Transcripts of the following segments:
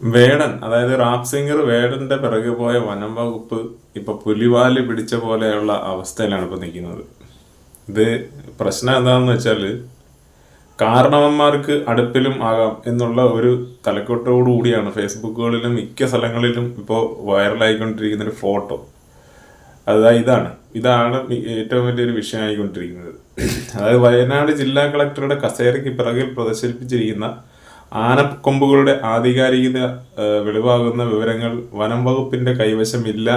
വേടൻ, അതായത് rap singer വേടന്റെ പിറകെ പോയ വനം വകുപ്പ് ഇപ്പൊ പുലിവാല് പിടിച്ച പോലെയുള്ള അവസ്ഥയിലാണ് ഇപ്പൊ നിൽക്കുന്നത്. ഇത് പ്രശ്നം എന്താണെന്ന് വെച്ചാല്, കാരണവന്മാർക്ക് അടുപ്പിലും ആകാം എന്നുള്ള ഒരു തലക്കെട്ടോടു കൂടിയാണ് ഫേസ്ബുക്കുകളിലും മിക്ക സ്ഥലങ്ങളിലും ഇപ്പോൾ വൈറലായിക്കൊണ്ടിരിക്കുന്ന ഒരു ഫോട്ടോ. ഇതാണ് ഏറ്റവും വലിയൊരു വിഷയമായിക്കൊണ്ടിരിക്കുന്നത്. അതായത് വയനാട് ജില്ലാ കളക്ടറുടെ കസേരയ്ക്ക് പിറകിൽ പ്രദർശിപ്പിച്ചിരിക്കുന്ന ആനക്കൊമ്പുകളുടെ ആധികാരികത വെളിവാകുന്ന വിവരങ്ങൾ വനം വകുപ്പിന്റെ കൈവശമില്ല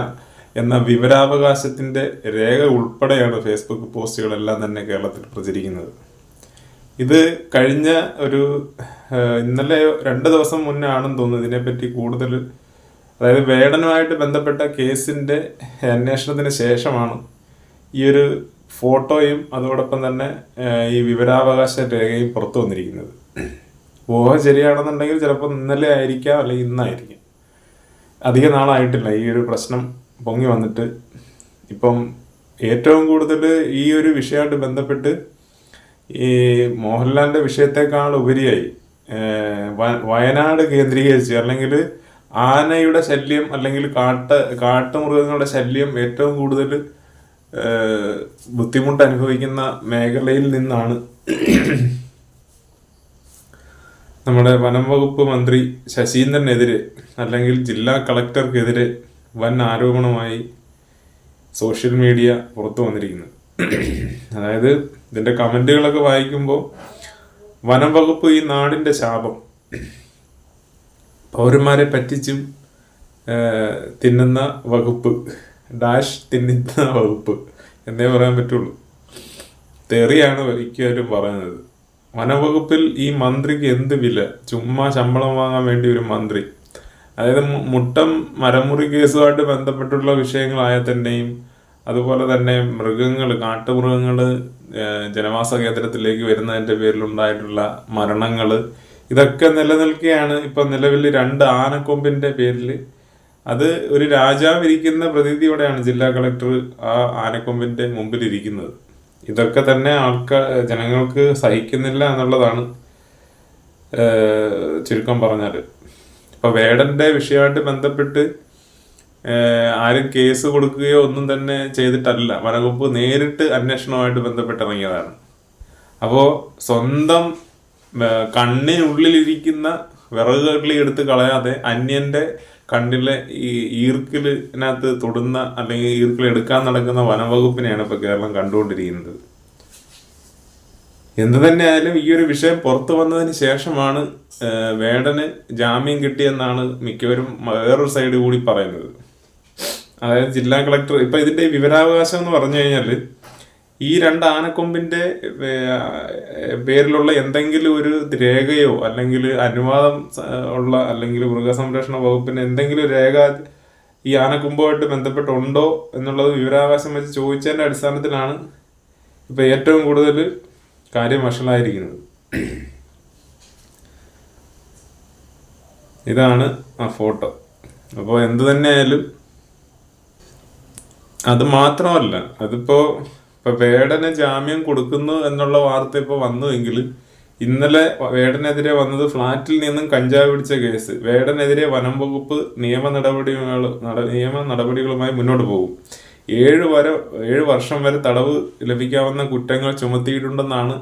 എന്ന വിവരാവകാശത്തിന്റെ രേഖ ഉൾപ്പെടെയാണ് ഫേസ്ബുക്ക് പോസ്റ്റുകളെല്ലാം തന്നെ കേരളത്തിൽ പ്രചരിക്കുന്നത്. ഇത് കഴിഞ്ഞ ഒരു ഇന്നലെ 2 ദിവസം മുന്നേ ആണെന്ന് തോന്നുന്നു ഇതിനെപ്പറ്റി കൂടുതൽ, അതായത് വേടനുമായിട്ട് ബന്ധപ്പെട്ട കേസിന്റെ അന്വേഷണത്തിന് ശേഷമാണ് ഈ ഒരു ഫോട്ടോയും അതോടൊപ്പം തന്നെ ഈ വിവരാവകാശ രേഖയും പുറത്തു വന്നിരിക്കുന്നത്. ഊഹ ശരിയാണെന്നുണ്ടെങ്കിൽ ചിലപ്പോൾ ഇന്നലെ ആയിരിക്കാം, അല്ലെങ്കിൽ ഇന്നായിരിക്കും. അധിക നാളായിട്ടില്ല ഈ ഒരു പ്രശ്നം പൊങ്ങി വന്നിട്ട്. ഇപ്പം ഏറ്റവും കൂടുതൽ ഈ ഒരു വിഷയമായിട്ട് ബന്ധപ്പെട്ട് ഈ മോഹൻലാലിന്റെ വിഷയത്തെക്കാൾ ഉപരിയായി വയനാട് കേന്ദ്രീകരിച്ച്, അല്ലെങ്കിൽ ആനയുടെ ശല്യം അല്ലെങ്കിൽ കാട്ടുമൃഗങ്ങളുടെ ശല്യം ഏറ്റവും കൂടുതൽ ബുദ്ധിമുട്ട് അനുഭവിക്കുന്ന മേഖലയിൽ നിന്നാണ് നമ്മുടെ വനം വകുപ്പ് മന്ത്രി ശശീന്ദ്രനെതിരെ അല്ലെങ്കിൽ ജില്ലാ കളക്ടർക്കെതിരെ വൻ ആരോപണമായി സോഷ്യൽ മീഡിയ പുറത്തു വന്നിരിക്കുന്നത്. അതായത് ഇതിന്റെ കമന്റുകളൊക്കെ വായിക്കുമ്പോൾ വനം വകുപ്പ് ഈ നാടിന്റെ ശാപം, പൗരന്മാരെ പറ്റിച്ചും തിന്നുന്ന വകുപ്പ്, തിന്നുന്ന വകുപ്പ് എന്നേ പറയാൻ പറ്റുള്ളൂ. തെറിയാണ് ഒരിക്കലും പറയുന്നത്. വനവകുപ്പിൽ ഈ മന്ത്രിക്ക് എന്ത് വില? ചുമ്മാ ശമ്പളം വാങ്ങാൻ വേണ്ടി ഒരു മന്ത്രി. അതായത് മുട്ടം മരമുറി കേസുമായിട്ട് ബന്ധപ്പെട്ടുള്ള വിഷയങ്ങളായാൽ തന്നെയും, അതുപോലെ തന്നെ കാട്ടുമൃഗങ്ങൾ ജനവാസ കേന്ദ്രത്തിലേക്ക് വരുന്നതിന്റെ പേരിലുണ്ടായിട്ടുള്ള മരണങ്ങൾ, ഇതൊക്കെ നിലനിൽക്കുകയാണ്. ഇപ്പൊ നിലവിൽ 2 ആനക്കൊമ്പിന്റെ പേരിൽ അത് ഒരു രാജാവ് ഇരിക്കുന്ന പ്രതീതിയോടെയാണ് ജില്ലാ കളക്ടർ ആ ആനക്കൊമ്പിന്റെ മുമ്പിൽ ഇരിക്കുന്നത്. ഇതൊക്കെ തന്നെ ജനങ്ങൾക്ക് സഹിക്കുന്നില്ല എന്നുള്ളതാണ് ചുരുക്കം പറഞ്ഞാൽ. ഇപ്പൊ വേടന്റെ വിഷയമായിട്ട് ബന്ധപ്പെട്ട് ആരും കേസ് കൊടുക്കുകയോ ഒന്നും തന്നെ ചെയ്തിട്ടല്ല. വനവകുപ്പ് നേരിട്ട് അന്വേഷണവുമായിട്ട് ബന്ധപ്പെട്ടിറങ്ങിയതാണ്. അപ്പോൾ സ്വന്തം കണ്ണിനുള്ളിലിരിക്കുന്ന വിറകുകളി എടുത്ത് കളയാതെ അന്യന്റെ കണ്ണിലെ ഈ ഈർക്കിലിനകത്ത് തൊടുന്ന അല്ലെങ്കിൽ ഈർക്കിൽ എടുക്കാൻ നടക്കുന്ന വനംവകുപ്പിനെയാണ് ഇപ്പൊ കേരളം കണ്ടുകൊണ്ടിരിക്കുന്നത്. എന്തു തന്നെയായാലും ഈ ഒരു വിഷയം പുറത്തു വന്നതിന് ശേഷമാണ് വേടന് ജാമ്യം കിട്ടിയെന്നാണ് മിക്കവരും വേറൊരു സൈഡ് കൂടി പറയുന്നത്. അതായത് ജില്ലാ കളക്ടർ ഇപ്പൊ ഇതിന്റെ വിവരാവകാശം എന്ന് പറഞ്ഞു കഴിഞ്ഞാല്, ഈ 2 ആനക്കൊമ്പിന്റെ പേരിലുള്ള എന്തെങ്കിലും ഒരു രേഖയോ അല്ലെങ്കിൽ അനുവാദം ഉള്ള, അല്ലെങ്കിൽ മൃഗസംരക്ഷണ വകുപ്പിന് എന്തെങ്കിലും രേഖ ഈ ആനക്കൊമ്പുമായിട്ട് ബന്ധപ്പെട്ടുണ്ടോ എന്നുള്ളത് വിവരാവകാശം വെച്ച് ചോദിച്ചതിന്റെ അടിസ്ഥാനത്തിലാണ് ഇപ്പൊ ഏറ്റവും കൂടുതൽ കാര്യം വഷളായിരിക്കുന്നത്. ഇതാണ് ആ ഫോട്ടോ. അപ്പോൾ എന്ത് തന്നെയായാലും അത് മാത്രമല്ല, ഇപ്പൊ വേടന് ജാമ്യം കൊടുക്കുന്നു എന്നുള്ള വാർത്ത ഇപ്പൊ വന്നുവെങ്കിൽ, ഇന്നലെ വേടനെതിരെ വന്നത് ഫ്ളാറ്റിൽ നിന്നും കഞ്ചാവ് പിടിച്ച കേസ്. വേടനെതിരെ വനം വകുപ്പ് നിയമ നടപടികളുമായി മുന്നോട്ട് പോകും. 7 വർഷം വരെ തടവ് ലഭിക്കാവുന്ന കുറ്റങ്ങൾ ചുമത്തിയിട്ടുണ്ടെന്നാണ്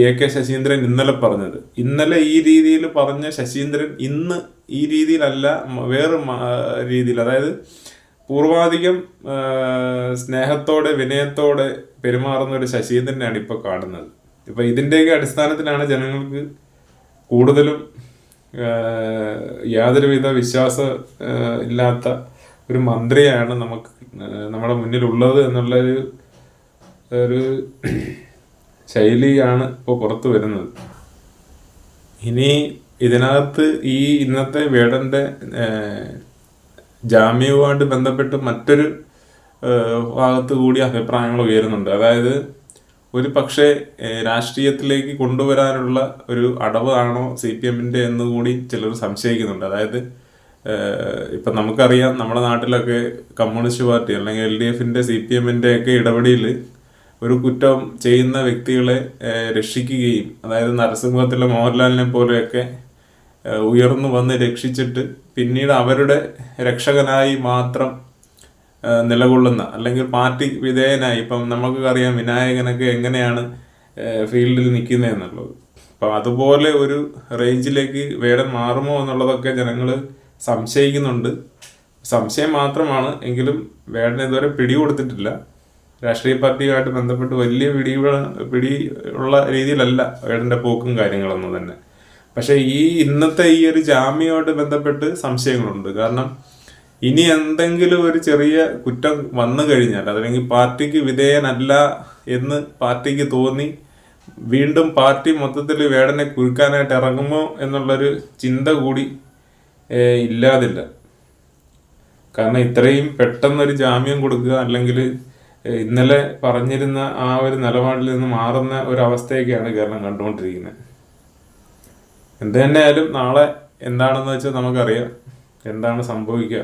AK ശശീന്ദ്രൻ ഇന്നലെ പറഞ്ഞത്. ഇന്നലെ ഈ രീതിയിൽ പറഞ്ഞ ശശീന്ദ്രൻ ഇന്ന് ഈ രീതിയിലല്ല, വേറെ രീതിയിൽ, അതായത് പൂർവാധികം സ്നേഹത്തോടെ വിനയത്തോടെ പെരുമാറുന്ന ഒരു ശശീന്ദ്രനെയാണ് ഇപ്പൊ കാണുന്നത്. ഇപ്പൊ ഇതിന്റെയൊക്കെ അടിസ്ഥാനത്തിലാണ് ജനങ്ങൾക്ക് കൂടുതലും യാതൊരുവിധ വിശ്വാസം ഇല്ലാത്ത ഒരു മന്ത്രിയാണ് നമ്മുടെ മുന്നിലുള്ളത് എന്നുള്ള ഒരു ശൈലിയാണ് ഇപ്പോൾ പുറത്തു വരുന്നത്. ഇനി ഇതിനകത്ത് ഈ ഇന്നത്തെ വേടന്റെ ജാമ്യവുമായിട്ട് ബന്ധപ്പെട്ട് മറ്റൊരു ഭാഗത്ത് കൂടി അഭിപ്രായങ്ങൾ ഉയരുന്നുണ്ട്. അതായത് ഒരു പക്ഷേ രാഷ്ട്രീയത്തിലേക്ക് കൊണ്ടുവരാനുള്ള ഒരു അടവാണോ CPM-ന്റെ എന്ന് കൂടി ചിലർ സംശയിക്കുന്നുണ്ട്. അതായത് ഇപ്പം നമുക്കറിയാം, നമ്മുടെ നാട്ടിലൊക്കെ കമ്മ്യൂണിസ്റ്റ് പാർട്ടി അല്ലെങ്കിൽ LDF-ന്റെ CPM-ന്റെ ഒക്കെ ഇടപെടലിൽ ഒരു കുറ്റം ചെയ്യുന്ന വ്യക്തികളെ രക്ഷിക്കുകയും, അതായത് നരസിംഹത്തിലെ മോഹൻലാലിനെ പോലെയൊക്കെ ഉയർന്നു വന്ന് രക്ഷിച്ചിട്ട് പിന്നീട് അവരുടെ രക്ഷകനായി മാത്രം നിലകൊള്ളുന്ന, അല്ലെങ്കിൽ പാർട്ടി വിധേയനായി, ഇപ്പം നമുക്കറിയാം വിനായകനൊക്കെ എങ്ങനെയാണ് ഫീൽഡിൽ നിൽക്കുന്നത് എന്നുള്ളത്. അപ്പം അതുപോലെ ഒരു റേഞ്ചിലേക്ക് വേടൻ മാറുമോ എന്നുള്ളതൊക്കെ ജനങ്ങൾ സംശയിക്കുന്നുണ്ട്. സംശയം മാത്രമാണ്. എങ്കിലും വേടൻ ഇതുവരെ പിടികൊടുത്തിട്ടില്ല. രാഷ്ട്രീയ പാർട്ടിയുമായിട്ട് ബന്ധപ്പെട്ട് വലിയ പിടി ഉള്ള രീതിയിലല്ല വേടൻ്റെ പോക്കും കാര്യങ്ങളൊന്നും തന്നെ. പക്ഷേ ഇന്നത്തെ ഈ ഒരു ജാമ്യമായിട്ട് ബന്ധപ്പെട്ട് സംശയങ്ങളുണ്ട്. കാരണം ഇനി എന്തെങ്കിലും ഒരു ചെറിയ കുറ്റം വന്നു കഴിഞ്ഞാൽ, അതല്ലെങ്കിൽ പാർട്ടിക്ക് വിധേയനല്ല എന്ന് പാർട്ടിക്ക് തോന്നി വീണ്ടും പാർട്ടി മൊത്തത്തിൽ വേടനെ കുരുക്കാനായിട്ട് ഇറങ്ങുമോ എന്നുള്ളൊരു ചിന്ത കൂടി ഇല്ലാതില്ല. കാരണം ഇത്രയും പെട്ടെന്നൊരു ജാമ്യം കൊടുക്കുക, അല്ലെങ്കിൽ ഇന്നലെ പറഞ്ഞിരുന്ന ആ ഒരു നിലപാടിൽ നിന്ന് മാറുന്ന ഒരവസ്ഥയൊക്കെയാണ് കേരളം കണ്ടുകൊണ്ടിരിക്കുന്നത്. എന്ത് തന്നെയായാലും നാളെ എന്താണെന്ന് വെച്ചാൽ നമുക്കറിയാം എന്താണ് സംഭവിക്കുക.